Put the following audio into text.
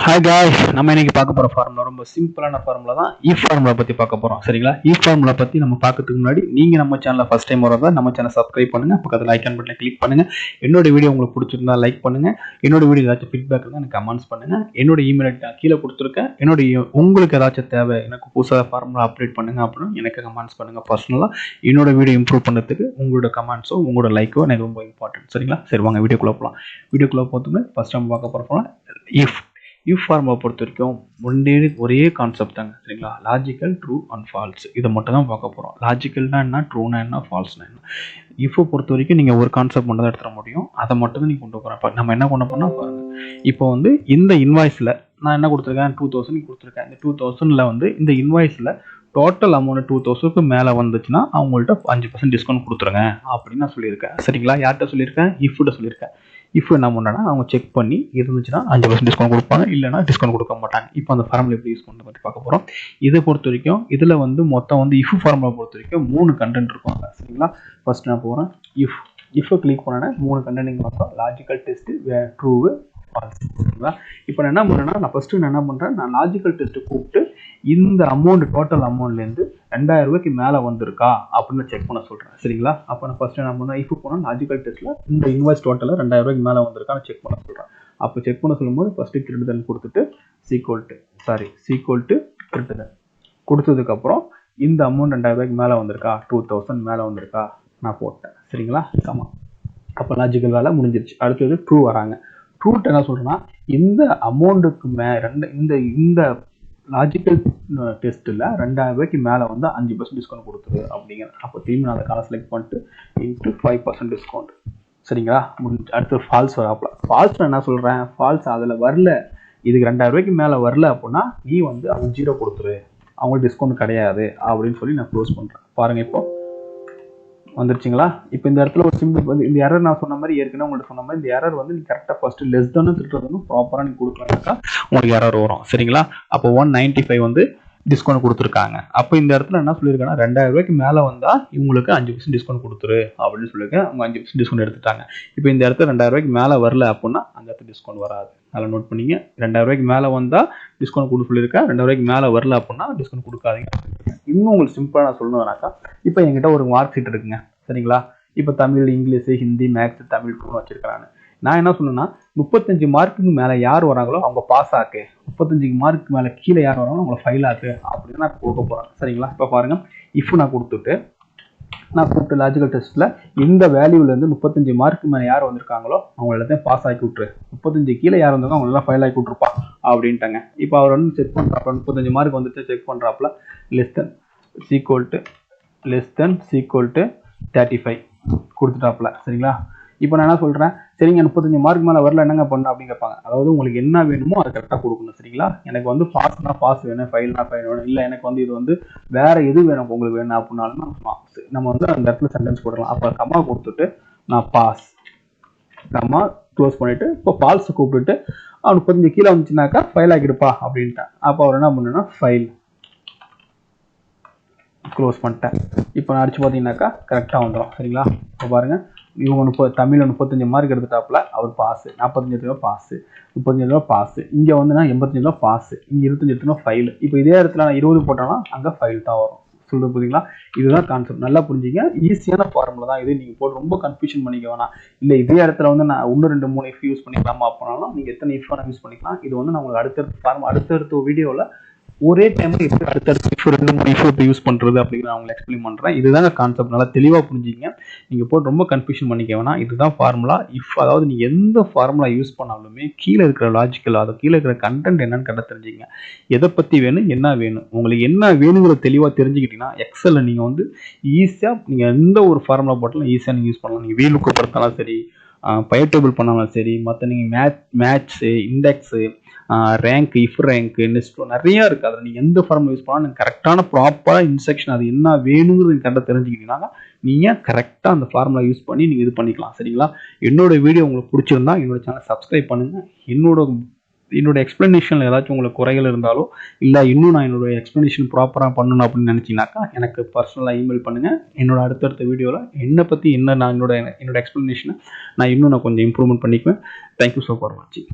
Hi guys, நம்ம இன்னைக்கு பார்க்க போற ஃபார்முலா ரொம்ப சிம்பிளான ஃபார்முலா தான். if ஃபார்முலா பத்தி பார்க்க போறோம். சரிங்களா? if ஃபார்முலா பத்தி நம்ம பார்க்கிறதுக்கு முன்னாடி நீங்க நம்ம சேனலை ஃபர்ஸ்ட் டைம் வரதா நம்ம சேனலை சப்ஸ்கிரைப் பண்ணுங்க. பக்கத்துல ஐகான் பட்டனை கிளிக் பண்ணுங்க. என்னோட வீடியோ உங்களுக்கு பிடிச்சிருந்தா லைக் பண்ணுங்க. என்னோட வீடியோ ஏதாச்சும் ஃபீட்பேக் இருந்தா எனக்கு கமெண்ட்ஸ் பண்ணுங்க. என்னோட இமெயில் ஐடி கீழே கொடுத்துருக்கேன். உங்களுக்கு ஏதாச்சும் தேவை எனக்கு புதுசாக ஃபார்முலா அப்டேட் பண்ணுங்க அப்படின்னு எனக்கு கமெண்ட்ஸ் பண்ணுங்க. பர்சனலா என்னோட வீடியோ இம்ப்ரூவ் பண்ணதுக்கு உங்களோட கமெண்ட்ஸோ உங்களோட லைக்கோ எனக்கு ரொம்ப இம்பார்ட்டன்ட். சரிங்களா? சரி வாங்க வீடியோக்குள்ள போகலாம். வீடியோக்குள்ள போகிறதுக்கு ஃபர்ஸ்ட் நம்ம பார்க்க போறோம் if ஃபார்முலா பொறுத்த வரைக்கும் ஒரே கான்செப்ட் தாங்க. சரிங்களா? லாஜிக்கல், ட்ரூ அண்ட் ஃபால்ஸ் இதை மட்டும் தான் பார்க்க போகிறோம். லாஜிக்கல்னா என்ன, ட்ரூனா என்ன, ஃபால்ஸ்னா என்ன. இஃபை பொறுத்த வரைக்கும் நீங்கள் ஒரு கான்செப்ட் மட்டும் தான் எடுத்துட முடியும். அதை மட்டும் தான் நீங்கள் கொண்டு போகிறேன். இப்போ நம்ம என்ன கொண்டு போனால் பாருங்க. இப்போ இந்த இன்வாய்ஸில் நான் என்ன கொடுத்துருக்கேன், 2000 கொடுத்துருக்கேன். இந்த 2000 இந்த இன்வாய்ஸில் டோட்டல் அமௌண்ட் 2000க்கு மேலே வந்துச்சுன்னா அவங்கள்ட்ட 5% டிஸ்கவுண்ட் கொடுத்துருங்க அப்படின்னு நான் சொல்லியிருக்கேன். சரிங்களா? யார்கிட்ட சொல்லியிருக்கேன், இஃப்கிட்ட சொல்லியிருக்கேன். இஃப் என்ன பண்ணா அவங்க செக் பண்ணி இருந்துச்சுன்னா 5% டிஸ்கவுண்ட் கொடுப்பாங்க, இல்லைன்னா டிஸ்கவுண்ட் கொடுக்க மாட்டாங்க. இப்போ அந்த ஃபார்முலா எப்படி யூஸ் பண்ணுறது பற்றி பார்க்க போகிறோம். இதை பொறுத்த வரைக்கும் இதில் மொத்தம் இஃப் ஃபார்முலா பொறுத்த வரைக்கும் 3 கண்டென்ட் இருக்கும். சரிங்களா? ஃபர்ஸ்ட் நான் போகிறேன். இஃப் கிளிக் பண்ணேன்னா 3 கண்டென்ட் பார்த்தோம். Logical test, true, false. சரிங்களா? இப்போ நான் என்ன பண்ணுறேன்னா நான் என்ன பண்ணுறேன், நான் லாஜிக்கல் டெஸ்ட் கூப்பிட்டு இந்த அமௌண்ட் டோட்டல் அமௌண்ட்லேருந்து 2000 ரூபாய்க்கு மேலே வந்திருக்கா அப்படின்னு செக் பண்ண சொல்கிறேன். சரிங்களா? அப்போ நான் ஃபர்ஸ்ட் என்ன பண்ணேன், இஃப் போனால் லாஜிக்கல் டெஸ்ட்டில் இந்த இன்வாய்ஸ் டோட்டலில் 2000 ரூபாய்க்கு மேலே வந்திருக்கான்னு செக் பண்ண சொல்கிறேன். அப்போ செக் பண்ண சொல்லும்போது ஃபர்ஸ்ட்டு கிரெடிட் கொடுத்துட்டு சீக்வல் டு கிரெடிட் கொடுத்ததுக்கப்புறம் இந்த அமௌண்ட் 2000 ரூபாய்க்கு மேலே வந்திருக்கா, 2000 மேலே வந்திருக்கா நான் போட்டேன். சரிங்களா? ஆமாம். அப்போ லாஜிக்கல் வேலை முடிஞ்சிருச்சு. அடுத்தது ட்ரூ வராங்க. ட்ரூட் என்ன சொல்கிறேன்னா இந்த அமௌண்ட்டுக்கு இந்த லாஜிக்கல் டெஸ்ட்டில் 2000 ரூபாய்க்கு மேலே 5% டிஸ்கவுண்ட் கொடுத்துரு அப்படிங்கிற. அப்போ திரும்பி நான் அதை காலை செலக்ட் பண்ணிட்டு இன்ட்டு 5% டிஸ்கவுண்ட். சரிங்களா? அடுத்து ஃபால்ஸ் வராப்புல. ஃபால்ஸ் என்ன சொல்கிறேன், ஃபால்ஸ் அதில் வரல, இதுக்கு 2000 ரூபாய்க்கு மேலே வரல அப்படின்னா நீ அவங்க 0 கொடுத்துரு, அவங்களுக்கு டிஸ்கவுண்ட் கிடையாது அப்படின்னு சொல்லி நான் க்ளோஸ் பண்ணுறேன். பாருங்கள் இப்போ வந்துருச்சுங்களா? இப்போ இந்த இடத்துல ஒரு சிம்பிள் இந்த எரர் நான் சொன்ன மாதிரி ஏற்கனவே உங்களுக்கு சொன்ன மாதிரி இந்த எரர் நீ கரெக்டாக ஃபர்ஸ்ட் லெஸ் தானே திட்டுறதுன்னு ப்ராப்பராக நீங்கள் கொடுக்கலாம்க்கா உங்களுக்கு எரர் வரும். சரிங்களா? அப்போ 195 டிஸ்கவுண்ட் கொடுத்துருக்காங்க. அப்போ இந்த இடத்துல என்ன சொல்லியிருக்காங்கன்னா 2000 ரூபாய்க்கு மேலே வந்தால் இவங்களுக்கு 5% டிஸ்கவுண்ட் கொடுத்துரு அப்படின்னு சொல்லியிருக்கேன். அவங்க 5% டிஸ்கவுண்ட் எடுத்துட்டாங்க. இப்போ இந்த இடத்துல 2000 ரூபாய்க்கு மேலே வரல அப்படின்னா அந்த இடத்துல டிஸ்கவுண்ட் வராது. நல்லா நோட் பண்ணிங்க. 2000 ரூபாய்க்கு மேலே வந்தால் டிஸ்கவுண்ட் கொடுக்க சொல்லியிருக்கேன். 2000 ரூபாய்க்கு மேலே வரல அப்படின்னா டிஸ்கவுண்ட் கொடுக்காதீங்க. இன்னும் உங்களுக்கு சிம்பிளாக நான் சொல்லணும்னாக்கா இப்போ என்கிட்ட ஒரு மார்க் ஷீட் இருக்குங்க. சரிங்களா? இப்போ தமிழ், இங்கிலீஷ், ஹிந்தி, மேக்ஸ், தமிழ் வச்சிருக்கிறாங்க. நான் என்ன சொன்னேன்னா 35 மார்க்குக்கு மேலே யார் வராங்களோ அவங்க பாஸ் ஆக்கு, 35 மார்க்கு மேலே கீழே யார் வராங்களோ அவங்கள ஃபைல் ஆக்கு அப்படின்னு நான் கொடுக்க போகிறேன். சரிங்களா? இப்போ பாருங்க, இஃப் நான் கொடுத்துட்டு நான் கூப்பிட்டு லாஜிக்கல் டெஸ்ட்டில் இந்த வேல்யூலேருந்து 35 மார்க்கு மேலே யார் வந்திருக்காங்களோ அவங்க எல்லாத்தையும் பாஸ் ஆக்கி விட்டுரு, 35 கீழே யார் வந்தாலும் அவங்க எல்லாம் ஃபைல் ஆக்கி விட்டுருப்பா அப்படின்ட்டாங்க. இப்போ அவர் செக் பண்ணுறாப்புல 35 மார்க் வந்துட்டு செக் பண்ணுறாப்புல லெஸ் தென் சீக்வல் டு 35 கொடுத்துட்டாப்புல. சரிங்களா? இப்போ நான் என்ன சொல்கிறேன், சரிங்க 35 மார்க் மேலே வரல என்னங்க பண்ண அப்படின்னு கேட்பாங்க. அதாவது உங்களுக்கு என்ன வேணுமோ அதை கரெக்டாக கொடுக்கணும். சரிங்களா? எனக்கு பாஸ்னா பாஸ் வேணும், ஃபைல்னா ஃபைல் வேணும், இல்லை எனக்கு இது வேற எது வேணும் உங்களுக்கு வேணும் அப்படின்னாலும் நம்ம அந்த இடத்துல சென்டென்ஸ் போடலாம். அப்போ கம்மா கொடுத்துட்டு நான் பாஸ் கம்மா க்ளோஸ் பண்ணிட்டு இப்போ பால்ஸ் கூப்பிட்டுட்டு 35 கீழே வந்துச்சுனாக்கா ஃபைல் ஆகிடுப்பா அப்படின்ட்டேன். அப்போ அவர் என்ன பண்ணுன்னா ஃபைல் க்ளோஸ் பண்ணிட்டேன். இப்போ நான் அடிச்சு பார்த்தீங்கன்னாக்கா கரெக்டாக வந்துடும். சரிங்களா? இப்போ பாருங்கள், இவங்க தமிழில் 35 மார்க் எடுத்துட்டாப்புல, அவர் பாஸு, 45 ரூபா பாஸு, 35 ரூபா பாஸு, இங்கே நான் 85 ரூபா பாஸு, இங்கே 25 ரூபா ஃபைல். இப்போ இதே இடத்துல நான் 20 போட்டோன்னா அங்கே ஃபைல் தான் வரும். சொல்லுறது புரியுங்களா? இதுதான் கான்செப்ட். நல்லா புரிஞ்சுங்க. ஈஸியான ஃபார்முலா தான் இது. நீங்கள் போட்டு ரொம்ப கன்ஃபியூஷன் பண்ணிக்க வேணாம். இல்லை இதே இடத்துல நான் 1 2 3 இஃப் யூஸ் பண்ணிக்கலாமா அப்படின்னாலும் நீங்கள் எத்தனை இஃப் யூஸ் பண்ணிக்கலாம். இது நான் உங்களுக்கு அடுத்தடுத்த வீடியோவில் ஒரே டைம் எப்படி அடுத்தடுத்து இஃப் 2 3 இஃப் எப்படி யூஸ் பண்ணுறது அப்படிங்கிற நான் உங்களுக்கு எக்ஸ்பிளைன் பண்ணுறேன். இதுதாங்க கான்செப்ட். நல்லா தெளிவாக புரிஞ்சுங்க. நீங்கள் போட்டு ரொம்ப கன்ஃபியூஷன் பண்ணிக்க வேணாம். இதுதான் ஃபார்முலா. இஃப் அதாவது நீங்கள் எந்த ஃபார்முலா யூஸ் பண்ணாலுமே கீழே இருக்கிற லாஜிக்கல், அதை கீழே இருக்கிற கண்டென்ட் என்னன்னு கரெக்டாக தெரிஞ்சுங்க. எதை பற்றி வேணும், என்ன வேணும், உங்களுக்கு என்ன வேணுங்கிற தெளிவாக தெரிஞ்சுக்கிட்டீங்கன்னா எக்ஸலில் நீங்கள் ஈஸியாக நீங்கள் எந்த ஒரு ஃபார்முலா போட்டாலும் ஈஸியாக நீங்கள் யூஸ் பண்ணலாம். நீங்கள் வீலுக்கு படுத்தாலும் சரி, பயர் டேபிள் பண்ணாலும் சரி, மற்ற நீங்கள் match, index, rank, if rank, next நிறையா இருக்குது. அதில் நீங்கள் எந்த ஃபார்முலா யூஸ் பண்ணாலும் நீங்கள் கரெக்டான ப்ராப்பராக இன்ஸ்ட்ரக்ஷன் அது என்ன வேணுங்கிறது கரெக்டாக தெரிஞ்சுக்கிட்டீங்கன்னா நீங்கள் கரெக்டாக அந்த ஃபார்முலா யூஸ் பண்ணி நீங்கள் இது பண்ணிக்கலாம். சரிங்களா? என்னோட வீடியோ உங்களுக்கு பிடிச்சிருந்தா என்னோட சேனலை சப்ஸ்கிரைப் பண்ணுங்கள். என்னோட எக்ஸ்பிளனேஷனில் ஏதாச்சும் உங்களுக்கு குறைகள் இருந்தாலோ இல்லை இன்னும் நான் என்னோட எக்ஸ்பிளனேஷன் ப்ராப்பராக பண்ணணும் அப்படின்னு நினச்சிங்கனாக்கா எனக்கு பர்சனலாக இமெயில் பண்ணுங்கள். என்னோட அடுத்தடுத்த வீடியோவில் என்னை பற்றி நான் என்னோட எக்ஸ்பிளனேஷனை நான் இன்னும் கொஞ்சம் இம்ப்ரூவ்மெண்ட் பண்ணிக்குவேன். தேங்க்யூ ஸோ ஃபார் வாட்சிங்.